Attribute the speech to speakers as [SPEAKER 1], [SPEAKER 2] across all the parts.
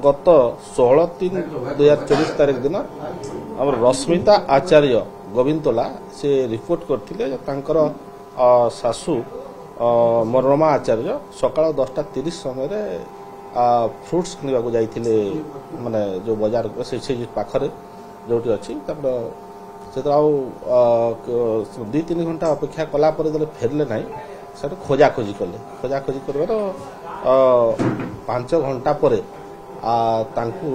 [SPEAKER 1] गत 16/3/2024 तारीख दिन आम रश्मिता आचार्य गोविंदोला से रिपोर्ट करते सासू मनोरमा आचार्य सकाल 10:30 समय फ्रुट्स किणवाक जाते माने जो बाजार से पाखरे जो अच्छी से दुई तीन घंटा अपेक्षा कलापर फेरले ना से खोजाखोजी कले खोजाखोजी कर 5 घंटा पर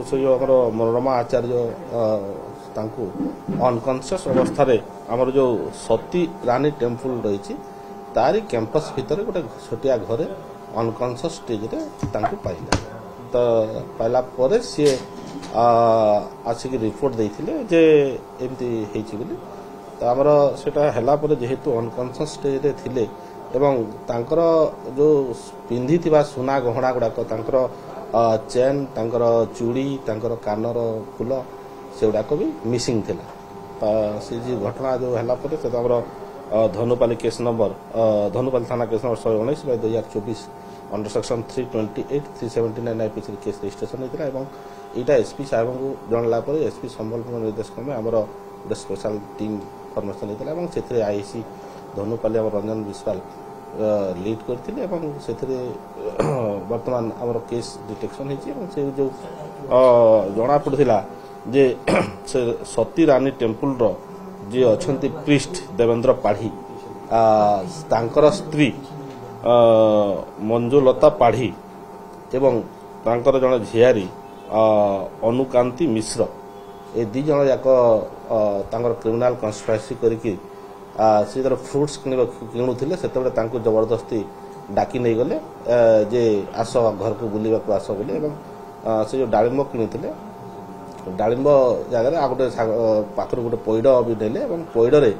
[SPEAKER 1] से जो आम मनोरमा आचार्य अनकनसीयस अवस्था आमर जो सती रानी टेम्पल रही तारी कैंपस भितर गोटे छोटिया घरे अनकनसीयस स्टेज रे पाइला तो पाइला पर सी आसिक रिपोर्ट देते जे एमती होती तो आमर सेटा हैला पर जेहेतु अनकनसीयस स्टेज रे थिले एवं तांकर जो पिंधि सुना गहना गुड़ाक चेन तांकर चूड़ी तांकर कानर फूल से गुड़ाक भी मिसिंग थिला से जी घटना जो हैला पर से आमर धनुपाली केस नंबर धनुपाली थाना case number 119/2024 under section 328 379 IPC case registration होता है यहाँ एसपी साहेब को जनला एसपी संबलपुर निर्देशक में आमर गोटे स्पेशल टीम फर्मेसन होता है से आईसी धनुपाली रंजन विश्वाल लीड करते बर्तमान आमर केस डिटेक्शन होती जो जना पड़ा जे से सती रानी टेम्पल रो जी अच्छा प्रिस्ट देवेंद्र पाढ़ी तांकर स्त्री मंजुलता पाढ़ी एवं तांकर जड़े झियारी अनुकांति मिश्र ए दी जन जाक क्रिमिनाल कन्स्पिरेसी करके से फ्रुट्स किणुले से जबरदस्ती डाकी नहीं गले जे आस घर को बुलवाक आस बोले से जो डालिंब किणुले डालिंब जगह आ गोटे पाखर गोटे पैड भी नेले पैडे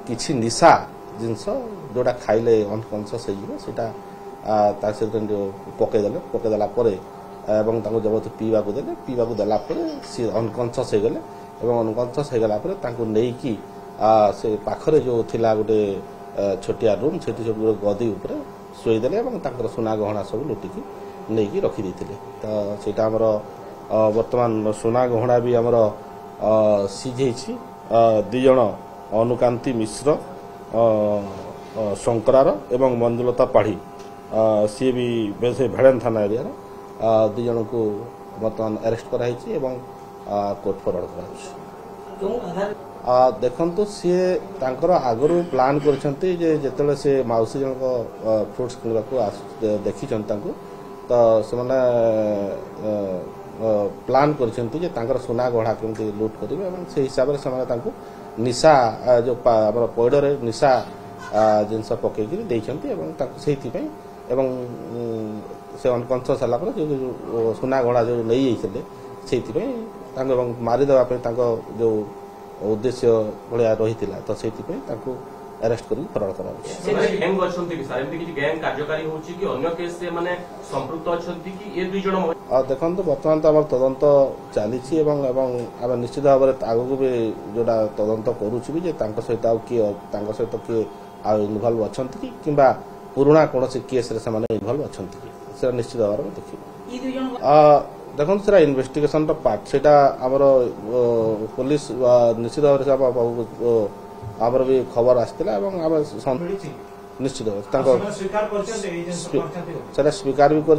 [SPEAKER 1] किसी निशा जिनस जोटा खाइले अनकनसीयस होता पकईदेला जबरदस्ती पीवाक देला सी अनकनसीयस हो गले अनकनसीयस होगला नहीं से पाखरे जो थिला गोटे छोटिया रूम से गदी उपरे शोईदेले सुना गहना सब लुटिकी नहीं रखी देते तो सेटा आमर वर्तमान सुना गहना भी आमर सीज दिज अनुकांति मिश्र शंकरार एवं मंजुलता पाढ़ी सी भी से भेड़न थाना एरिया दिज को बर्तमान अरेस्ट कराई कोर्ट फरवर्ड कर देखु सी आगु प्लां कर से मौसी जन फ्रुट्स किणवाक देखी तो से प्लां कर सुना गढ़ा केमती लुट करेंगे से हिसाब से निशा जो पैडे निशा जिनस पकईकि से अनकनसीयस है जो सुना गढ़ा जो नहीं जाते मारिदेवाई जो उद्देश्य भाया रही तो से अरेस्ट कर फरवर्ड कर देखो बर्तमान तो आम तदंत चली आम निश्चित भाव में आगू भी जोटा तदंत करुच्छी सहित सहित किए इनवल्व अच्छा कि पुराणा कौन केस इनवल्व अच्छा निश्चित भाव में देखिए देखो सर इन्वेस्टिगेशन पार्ट से आमर पुलिस निश्चित भाव आमर भी खबर आसाला निश्चित भाव स्वीकार भी कर